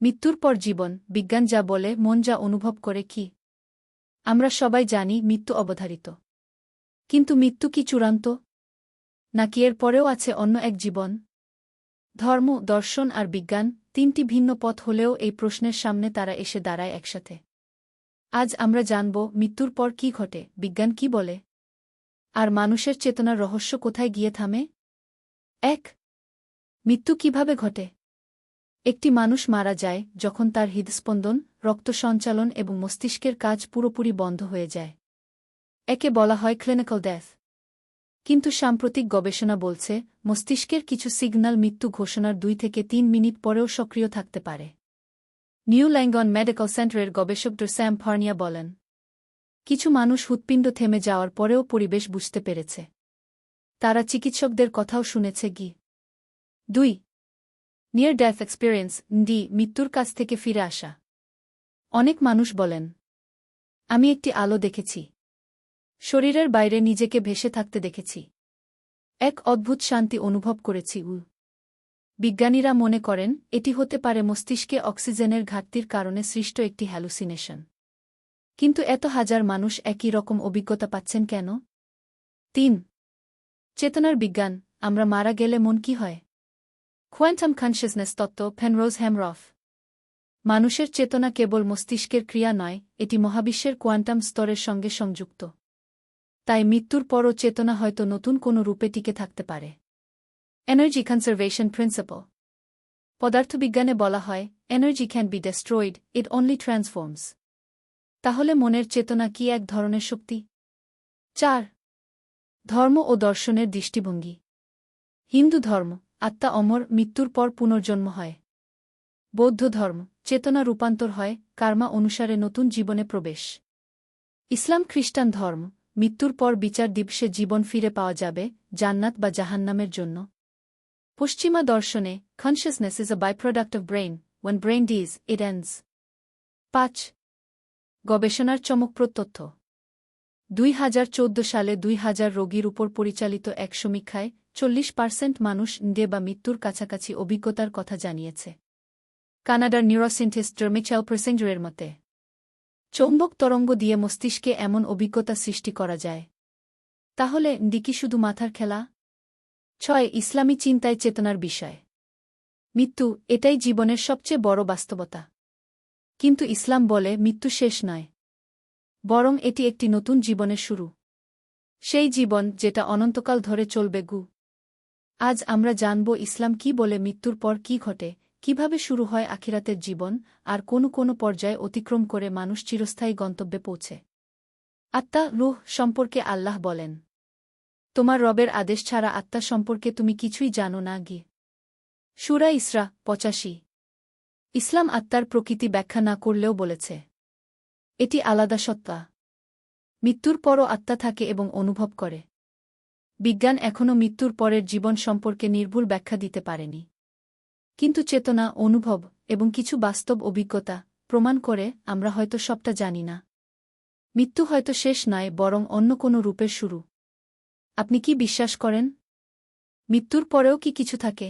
মৃত্যুর পর জীবন, বিজ্ঞান যা বলে, মন যা অনুভব করে কি? আমরা সবাই জানি মৃত্যু অবধারিত। কিন্তু মৃত্যু কি চূড়ান্ত? নাকি এর পরেও আছে অন্য এক জীবন? ধর্ম, দর্শন আর বিজ্ঞান, তিনটি ভিন্ন পথ হলেও এই প্রশ্নের সামনে তারা এসে দাঁড়ায় একসাথে। আজ আমরা জানব মৃত্যুর পর কি ঘটে, বিজ্ঞান কি বলে, আর মানুষের চেতনার রহস্য কোথায় গিয়ে থামে। ১. মৃত্যু কিভাবে ঘটে? একটি মানুষ মারা যায় যখন তার হৃদস্পন্দন, রক্ত সঞ্চালন এবং মস্তিষ্কের কাজ পুরোপুরি বন্ধ হয়ে যায়। একে বলা হয় ক্লিনিক্যাল ডেথ। কিন্তু সাম্প্রতিক গবেষণা বলছে মস্তিষ্কের কিছু সিগন্যাল মৃত্যু ঘোষণার ২ থেকে ৩ মিনিট পরেও সক্রিয় থাকতে পারে। নিউ ল্যাঙ্গন মেডিকেল সেন্টারের গবেষক ড স্যাম ফার্নিয়া বলেন, কিছু মানুষ হৃৎপিণ্ড থেমে যাওয়ার পরেও পরিবেশ বুঝতে পেরেছে। তারা চিকিৎসকদের কথাও শুনেছে। ২. নিয়ার ডেথ এক্সপেরিয়েন্স, মৃত্যুর কাছ থেকে ফিরে আসা। অনেক মানুষ বলেন, আমি একটি আলো দেখেছি। শরীরের বাইরে নিজেকে ভেসে থাকতে দেখেছি। এক অদ্ভুত শান্তি অনুভব করেছি। বিজ্ঞানীরা মনে করেন এটি হতে পারে মস্তিষ্কে অক্সিজেনের ঘাটতির কারণে সৃষ্ট একটি হ্যালুসিনেশন। কিন্তু এত হাজার মানুষ একই রকম অভিজ্ঞতা পাচ্ছেন কেন? ৩. চেতনার বিজ্ঞান, আমরা মারা গেলে মন কি হয়? কোয়ান্টাম কনশিয়াসনেস তত্ত্ব, পেনরোজ হেমরফ। মানুষের চেতনা কেবল মস্তিষ্কের ক্রিয়া নয়, এটি মহাবিশ্বের কোয়ান্টাম স্তরের সঙ্গে সংযুক্ত। তাই মৃত্যুর পরও চেতনা হয়তো নতুন কোনো রূপে টিকে থাকতে পারে। Energy conservation principle. পদার্থবিজ্ঞানে বলা হয়, energy can be destroyed, it only transforms. তাহলে মনের চেতনা কি এক ধরনের শক্তি? ৪. ধর্ম ও দর্শনের দৃষ্টিভঙ্গি। হিন্দু ধর্ম, আত্মা অমর, মৃত্যুর পর পুনর্জন্ম হয়। বৌদ্ধ ধর্ম, চেতনা রূপান্তর হয়, কার্মা অনুসারে নতুন জীবনে প্রবেশ। ইসলাম খ্রিস্টান ধর্ম, মৃত্যুর পর বিচার দিবসে জীবন ফিরে পাওয়া যাবে, জান্নাত বা জাহান্নামের জন্য। পশ্চিমা দর্শনে, consciousness is a byproduct of brain, when brain dies, it ends. ৫. গবেষণার চমকপ্রদ তথ্য। ২০১৪ সালে ২,০০০ রোগীর উপর পরিচালিত এক সমীক্ষায় ৪০% মানুষ বা মৃত্যুর কাছাকাছি অভিজ্ঞতার কথা জানিয়েছে। কানাডার নিউরোসায়েন্টিস্ট মিচেল প্রেসিঞ্জারের মতে, চৌম্বক তরঙ্গ দিয়ে মস্তিষ্কে এমন অভিজ্ঞতা সৃষ্টি করা যায়। তাহলে কি শুধু মাথার খেলা? ৬. ইসলামী চিন্তায় চেতনার বিষয়। মৃত্যু, এটাই জীবনের সবচেয়ে বড় বাস্তবতা। কিন্তু ইসলাম বলে মৃত্যু শেষ নয়, বরং এটি একটি নতুন জীবনের শুরু। সেই জীবন যেটা অনন্তকাল ধরে চলবে। আজ আমরা জানব ইসলাম কি বলে, মৃত্যুর পর কি ঘটে, কিভাবে শুরু হয় আখিরাতের জীবন, আর কোনো পর্যায়ে অতিক্রম করে মানুষ চিরস্থায়ী গন্তব্যে পৌঁছে। আত্মা, রূহ সম্পর্কে আল্লাহ বলেন, তোমার রবের আদেশ ছাড়া আত্মা সম্পর্কে তুমি কিছুই জানো না। সূরা ইসরা ৮৫। ইসলাম আত্মার প্রকৃতি ব্যাখ্যা না করলেও বলেছে, এটি আলাদা সত্তা। মৃত্যুর পরও আত্মা থাকে এবং অনুভব করে। বিজ্ঞান এখনও মৃত্যুর পরের জীবন সম্পর্কে নির্ভুল ব্যাখ্যা দিতে পারেনি। কিন্তু চেতনা, অনুভব এবং কিছু বাস্তব অভিজ্ঞতা প্রমাণ করে আমরা হয়তো সবটা জানি না। মৃত্যু হয়তো শেষ নয়, বরং অন্য কোনো রূপের শুরু। আপনি কি বিশ্বাস করেন? মৃত্যুর পরেও কি কিছু থাকে?